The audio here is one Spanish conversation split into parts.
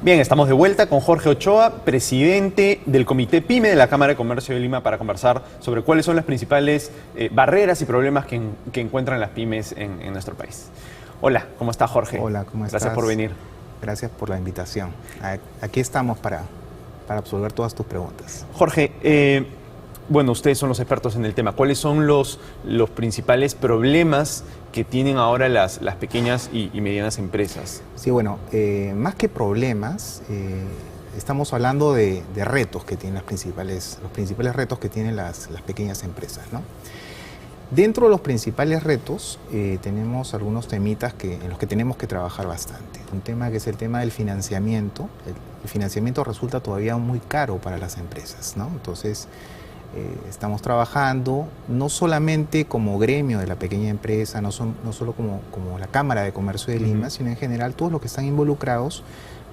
Bien, estamos de vuelta con Jorge Ochoa, presidente del Comité PYME de la Cámara de Comercio de Lima, para conversar sobre cuáles son las principales barreras y problemas que encuentran las pymes en nuestro país. Hola, ¿cómo está Jorge? Hola, ¿cómo estás? Gracias por venir. Gracias por la invitación. Aquí estamos para absolver todas tus preguntas. Jorge, bueno, ustedes son los expertos en el tema. ¿Cuáles son los principales problemas que tienen ahora las pequeñas y medianas empresas? Sí, bueno, más que problemas, estamos hablando de retos que tienen los principales retos que tienen las pequeñas empresas, ¿no? Dentro de los principales retos tenemos algunos temitas en los que tenemos que trabajar bastante. Un tema que es el tema del financiamiento. El financiamiento resulta todavía muy caro para las empresas, ¿no? Entonces, estamos trabajando no solamente como gremio de la pequeña empresa, no solo como la Cámara de Comercio de Lima, sino en general todos los que están involucrados,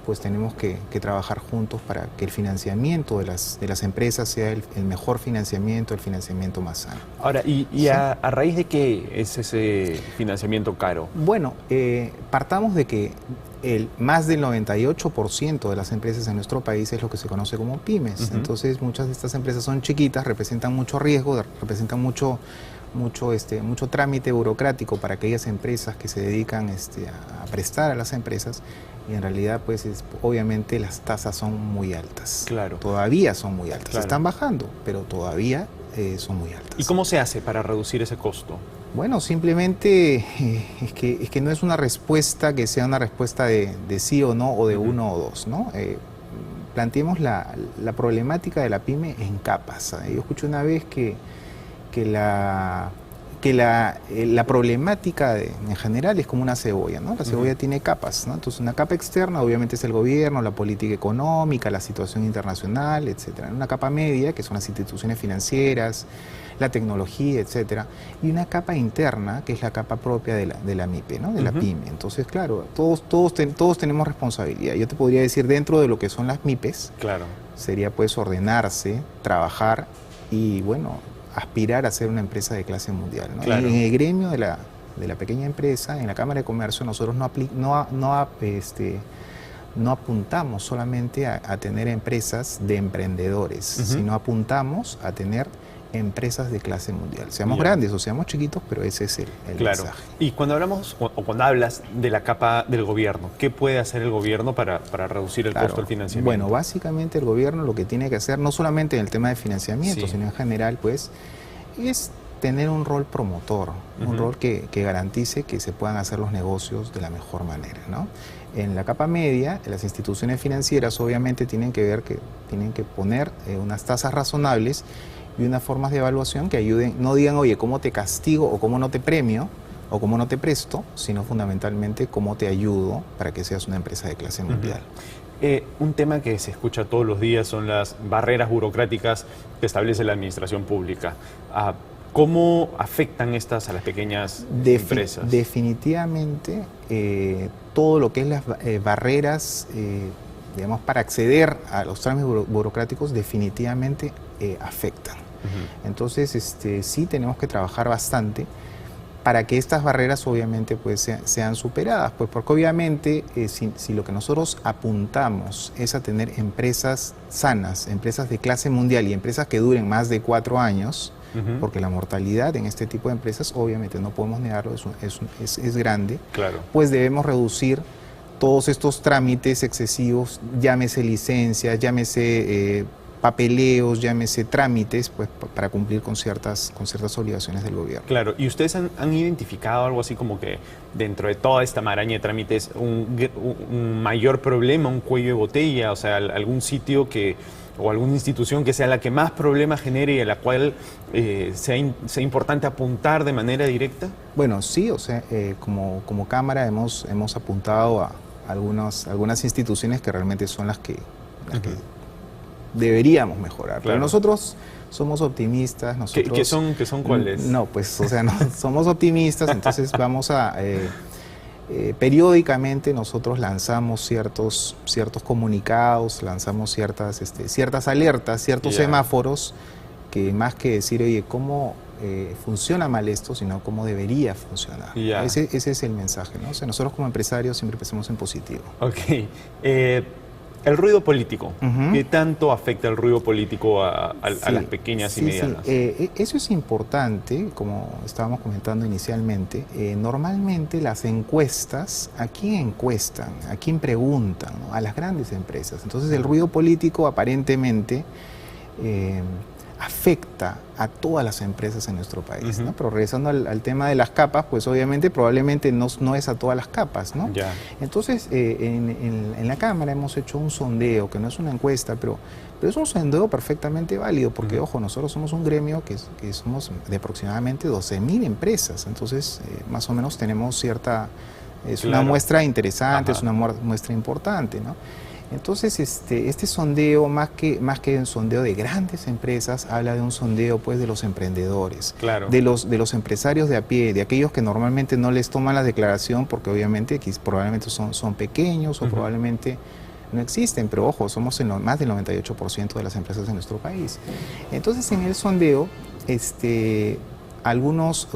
pues tenemos que trabajar juntos para que el financiamiento de las empresas sea el mejor financiamiento, el financiamiento más sano. Ahora, ¿y ¿sí? a raíz de qué es ese financiamiento caro? Bueno, partamos de que más del 98% de las empresas en nuestro país es lo que se conoce como pymes. Entonces, muchas de estas empresas son chiquitas, representan mucho riesgo, representan mucho trámite burocrático para aquellas empresas que se dedican a prestar a las empresas, y en realidad pues obviamente las tasas son muy altas. Claro. Todavía son muy altas. Claro. Están bajando, pero todavía son muy altas. ¿Y cómo se hace para reducir ese costo? Bueno, simplemente es que no es una respuesta que sea una respuesta de sí o no, o de uno o dos, ¿no? Planteemos la problemática de la pyme en capas. Yo escuché una vez que la problemática en general es como una cebolla, ¿no? La cebolla tiene capas, ¿no? Entonces, una capa externa obviamente es el gobierno, la política económica, la situación internacional, etcétera. Una capa media, que son las instituciones financieras, la tecnología, etcétera. Y una capa interna, que es la capa propia de la MIPE, ¿no? De la pyme. Entonces, claro, todos tenemos responsabilidad. Yo te podría decir, dentro de lo que son las MIPES, claro, sería pues ordenarse, trabajar y, bueno, aspirar a ser una empresa de clase mundial, ¿no? Claro. En el gremio de la pequeña empresa, en la Cámara de Comercio, nosotros no apuntamos solamente a tener empresas de emprendedores, sino apuntamos a tener empresas de clase mundial. Seamos grandes o seamos chiquitos, pero ese es el mensaje. Y cuando hablamos o cuando hablas de la capa del gobierno, ¿qué puede hacer el gobierno para reducir el costo del financiamiento? Bueno, básicamente el gobierno lo que tiene que hacer, no solamente en el tema de financiamiento, sino en general, pues, es tener un rol promotor, un rol que garantice que se puedan hacer los negocios de la mejor manera, ¿no? En la capa media, las instituciones financieras obviamente tienen que poner unas tasas razonables y unas formas de evaluación que ayuden, no digan, oye, ¿cómo te castigo o cómo no te premio o cómo no te presto?, sino fundamentalmente cómo te ayudo para que seas una empresa de clase mundial. Un tema que se escucha todos los días son las barreras burocráticas que establece la administración pública. ¿Cómo afectan estas a las pequeñas empresas? Definitivamente, todo lo que es las barreras, digamos, para acceder a los trámites burocráticos definitivamente afectan. Entonces, sí tenemos que trabajar bastante para que estas barreras obviamente pues sean superadas, pues porque obviamente si lo que nosotros apuntamos es a tener empresas sanas, empresas de clase mundial y empresas que duren más de 4 años, porque la mortalidad en este tipo de empresas obviamente no podemos negarlo, es grande, claro, pues debemos reducir todos estos trámites excesivos, llámese licencias, llámese papeleos, llámese trámites, pues para cumplir con ciertas obligaciones del gobierno. Claro, y ustedes han identificado algo así como que dentro de toda esta maraña de trámites un mayor problema, un cuello de botella, o sea, algún sitio o alguna institución que sea la que más problemas genere y a la cual sea importante apuntar de manera directa? Bueno, sí, o sea, como Cámara hemos apuntado a algunas instituciones que realmente son las que deberíamos mejorar. Claro. Pero nosotros somos optimistas. ¿Qué son cuáles? No, pues, o sea, no, somos optimistas, entonces vamos a... periódicamente nosotros lanzamos ciertos comunicados, lanzamos ciertas alertas, ciertos semáforos, que más que decir, oye, ¿cómo funciona mal esto?, sino cómo debería funcionar. Ese es el mensaje, ¿no? O sea, nosotros como empresarios siempre pensamos en positivo. Ok. El ruido político. Ujú. ¿Qué tanto afecta el ruido político a Sí, las pequeñas y sí, medianas? sí. Eso es importante, como estábamos comentando inicialmente. Normalmente las encuestas, ¿a quién encuestan? ¿A quién preguntan? ¿No? A las grandes empresas. Entonces el ruido político aparentemente afecta a todas las empresas en nuestro país, ¿no? Pero regresando al tema de las capas, pues obviamente probablemente no es a todas las capas, ¿no? Ya. Entonces, en la Cámara hemos hecho un sondeo, que no es una encuesta, pero es un sondeo perfectamente válido, porque, ojo, nosotros somos un gremio que somos de aproximadamente 12.000 empresas, entonces, más o menos tenemos cierta... Es una muestra interesante, es una muestra importante, ¿no? Entonces, este sondeo, más que un sondeo de grandes empresas, habla de un sondeo pues de los emprendedores, Claro. de los empresarios de a pie, de aquellos que normalmente no les toman la declaración porque obviamente probablemente son pequeños o probablemente no existen, pero ojo, somos más del 98% de las empresas de nuestro país. Entonces, en el sondeo, algunos...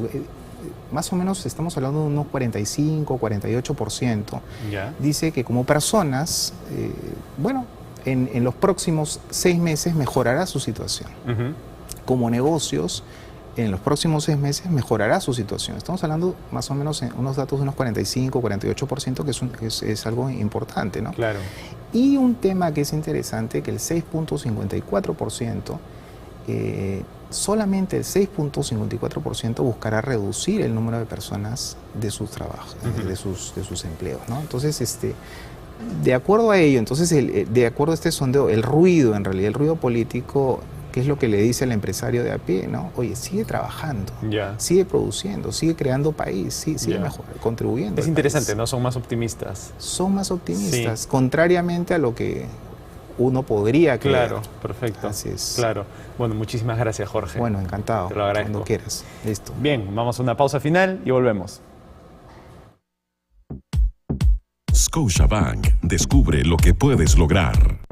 más o menos estamos hablando de unos 45, 48%, ¿Ya? dice que como personas, bueno, en los próximos 6 meses mejorará su situación. Como negocios, en los próximos 6 meses mejorará su situación. Estamos hablando más o menos en unos datos de unos 45, 48%, que es algo importante, ¿no? Claro. Y un tema que es interesante, que el 6.54%, solamente el 6.54% buscará reducir el número de personas de sus trabajos, de sus empleos, ¿no? Entonces, de acuerdo a ello, de acuerdo a este sondeo, el ruido, en realidad, el ruido político, ¿qué es lo que le dice al empresario de a pie, ¿no? Oye, sigue trabajando, sigue produciendo, sigue creando país, sigue mejor, contribuyendo. Es interesante, ¿no? Son más optimistas. Son más optimistas, contrariamente a lo que uno podría creer. Claro, perfecto. Así es. Claro. Bueno, muchísimas gracias, Jorge. Bueno, encantado. Te lo agradezco. Cuando quieras. Listo. Bien, vamos a una pausa final y volvemos. Scotiabank. Descubre lo que puedes lograr.